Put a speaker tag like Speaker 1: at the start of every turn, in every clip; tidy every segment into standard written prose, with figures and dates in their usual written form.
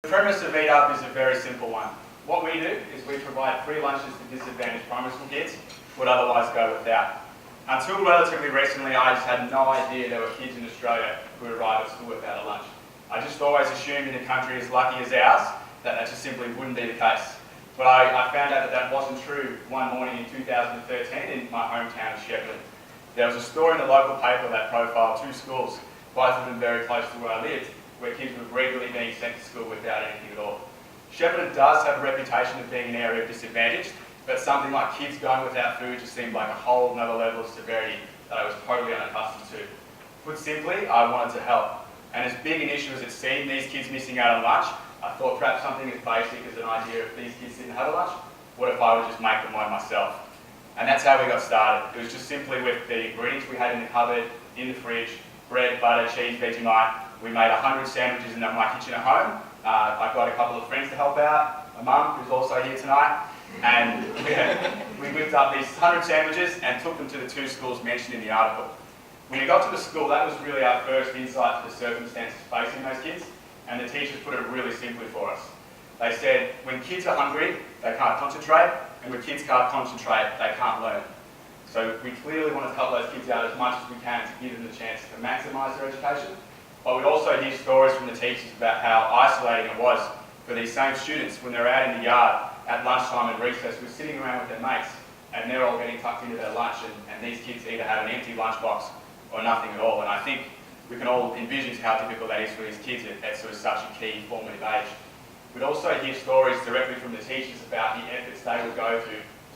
Speaker 1: The premise of Eat Up is a very simple one. What we do is we provide free lunches to disadvantaged primary school kids who would otherwise go without. Until relatively recently, I just had no idea there were kids in Australia who would arrive at school without a lunch. I just always assumed in a country as lucky as ours that just simply wouldn't be the case. But I found out that wasn't true one morning in 2013 in my hometown of Shepparton. There was a story in the local paper that profiled two schools, both of them very close to where I lived, where kids were regularly being sent to school without anything at all. Shepparton does have a reputation of being an area of disadvantage, but something like kids going without food just seemed like a whole another level of severity that I was totally unaccustomed to. Put simply, I wanted to help. And as big an issue as it seemed, these kids missing out on lunch, I thought perhaps something as basic as an idea if these kids didn't have a lunch, what if I would just make them one myself? And that's how we got started. It was just simply with the ingredients we had in the cupboard, in the fridge, bread, butter, cheese, Vegemite. We made 100 sandwiches in my kitchen at home. I got a couple of friends to help out, my mum, who's also here tonight, and we whipped up these 100 sandwiches and took them to the two schools mentioned in the article. When we got to the school, that was really our first insight to the circumstances facing those kids, and the teachers put it really simply for us. They said, when kids are hungry, they can't concentrate, and when kids can't concentrate, they can't learn. So we clearly want to help those kids out as much as we can to give them the chance to maximise their education. But we also hear stories from the teachers about how isolating it was for these same students when they're out in the yard at lunchtime and recess, we're sitting around with their mates, and they're all getting tucked into their lunch, and these kids either have an empty lunchbox or nothing at all. And I think we can all envision how difficult that is for these kids at sort of such a key formative age. We'd also hear stories directly from the teachers about the efforts they would go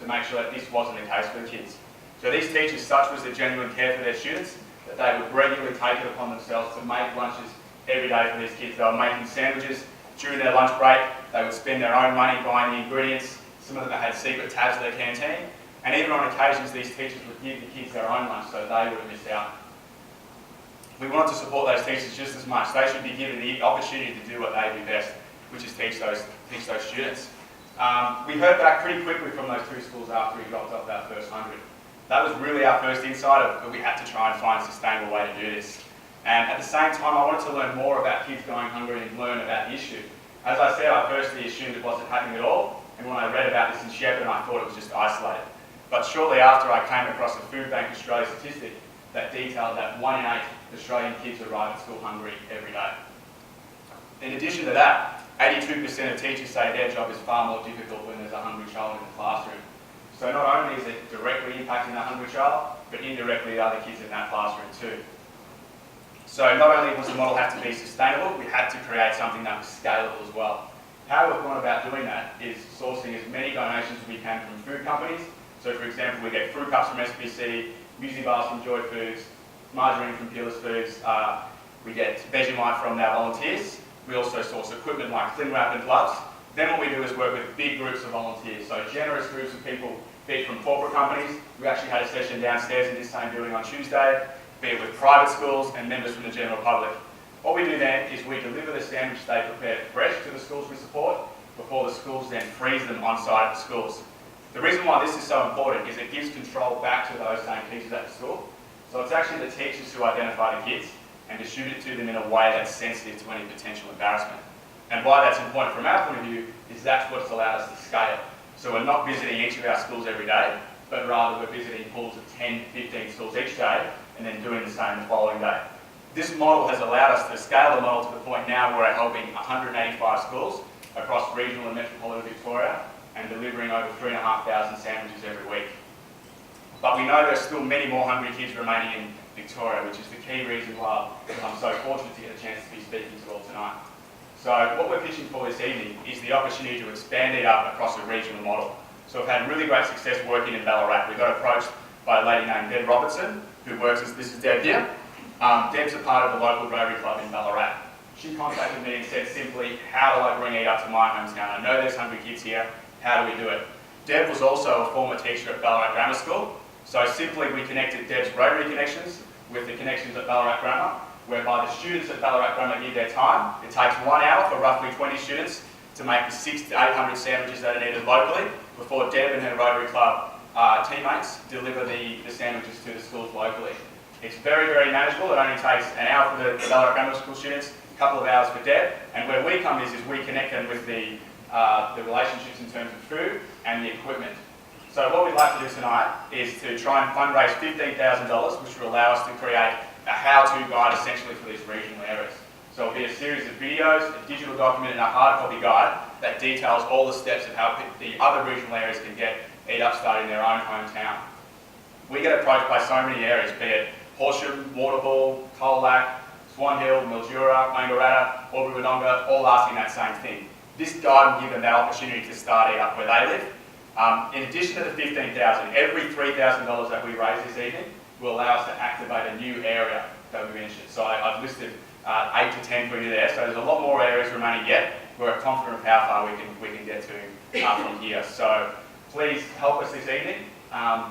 Speaker 1: to make sure that this wasn't the case for the kids. So these teachers, such was their genuine care for their students, that they would regularly take it upon themselves to make lunches every day for these kids. They were making sandwiches during their lunch break. They would spend their own money buying the ingredients. Some of them had secret tabs to their canteen. And even on occasions, these teachers would give the kids their own lunch so they wouldn't miss out. We wanted to support those teachers just as much. They should be given the opportunity to do what they do best, which is teach those students. We heard back pretty quickly from those two schools after we dropped off that first 100. That was really our first insight that we had to try and find a sustainable way to do this. And at the same time, I wanted to learn more about kids going hungry and learn about the issue. As I said, I firstly assumed it wasn't happening at all, and when I read about this in Shepparton, I thought it was just isolated. But shortly after, I came across a Food Bank Australia statistic that detailed that 1 in 8 Australian kids arrive at school hungry every day. In addition to that, 82% of teachers say their job is far more difficult when there's a hungry child in the classroom. So not only is it directly impacting that hungry child, but indirectly the other kids in that classroom too. So not only does the model have to be sustainable, we had to create something that was scalable as well. How we've gone about doing that is sourcing as many donations as we can from food companies. So for example, we get fruit cups from SPC, muesli bars from Joy Foods, margarine from Peerless Foods, we get Vegemite from our volunteers. We also source equipment like cling wrap and gloves. Then what we do is work with big groups of volunteers, so generous groups of people, be it from corporate companies. We actually had a session downstairs in this same building on Tuesday, be it with private schools and members from the general public. What we do then is we deliver the sandwich they prepare fresh to the schools we support before the schools then freeze them on site at the schools. The reason why this is so important is it gives control back to those same teachers at the school. So it's actually the teachers who identify the kids and distribute it to them in a way that's sensitive to any potential embarrassment. And why that's important from our point of view is that's what's allowed us to scale. So we're not visiting each of our schools every day, but rather we're visiting pools of 10, 15 schools each day and then doing the same the following day. This model has allowed us to scale the model to the point now where we're helping 185 schools across regional and metropolitan Victoria and delivering over 3,500 sandwiches every week. But we know there's still many more hungry kids remaining in Victoria, which is the key reason why I'm so fortunate to get a chance to be speaking to you all tonight. So what we're pitching for this evening is the opportunity to expand it up across a regional model. So we've had really great success working in Ballarat. We got approached by a lady named Deb Robertson, who works as, this is Deb here. Deb's a part of the local Rotary Club in Ballarat. She contacted me and said simply, how do I bring Eat Up to my hometown? I know there's hungry kids here, how do we do it? Deb was also a former teacher at Ballarat Grammar School. So simply we connected Deb's Rotary connections with the connections at Ballarat Grammar, whereby the students at Ballarat Grammar give their time. It takes 1 hour for roughly 20 students to make the 600 to 800 sandwiches that are needed locally before Deb and her Rotary Club teammates deliver the sandwiches to the schools locally. It's very, very manageable. It only takes an hour for the Ballarat Grammar School students, couple of hours for Deb, and where we come is we connect them with the relationships in terms of food and the equipment. So what we'd like to do tonight is to try and fundraise $15,000, which will allow us to create a how-to guide essentially for these regional areas. So it'll be a series of videos, a digital document and a hard copy guide that details all the steps of how the other regional areas can get Eat Up started in their own hometown. We get approached by so many areas, be it Horsham, Waterville, Colac, Swan Hill, Mildura, Wangaratta, Albury-Wodonga, all asking that same thing. This guide will give them that opportunity to start Eat Up where they live. In addition to the $15,000, every $3,000 that we raise this evening will allow us to activate a new area that we mentioned. So I've listed 8 to 10 for you there. So there's a lot more areas remaining yet. We're confident of how far we can get to from here. So please help us this evening.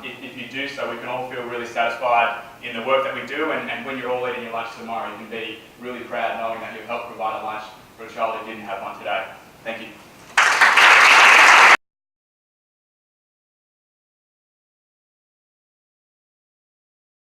Speaker 1: If you do so, we can all feel really satisfied in the work that we do, and when you're all eating your lunch tomorrow, you can be really proud knowing that you've helped provide a lunch for a child who didn't have one today. Thank you.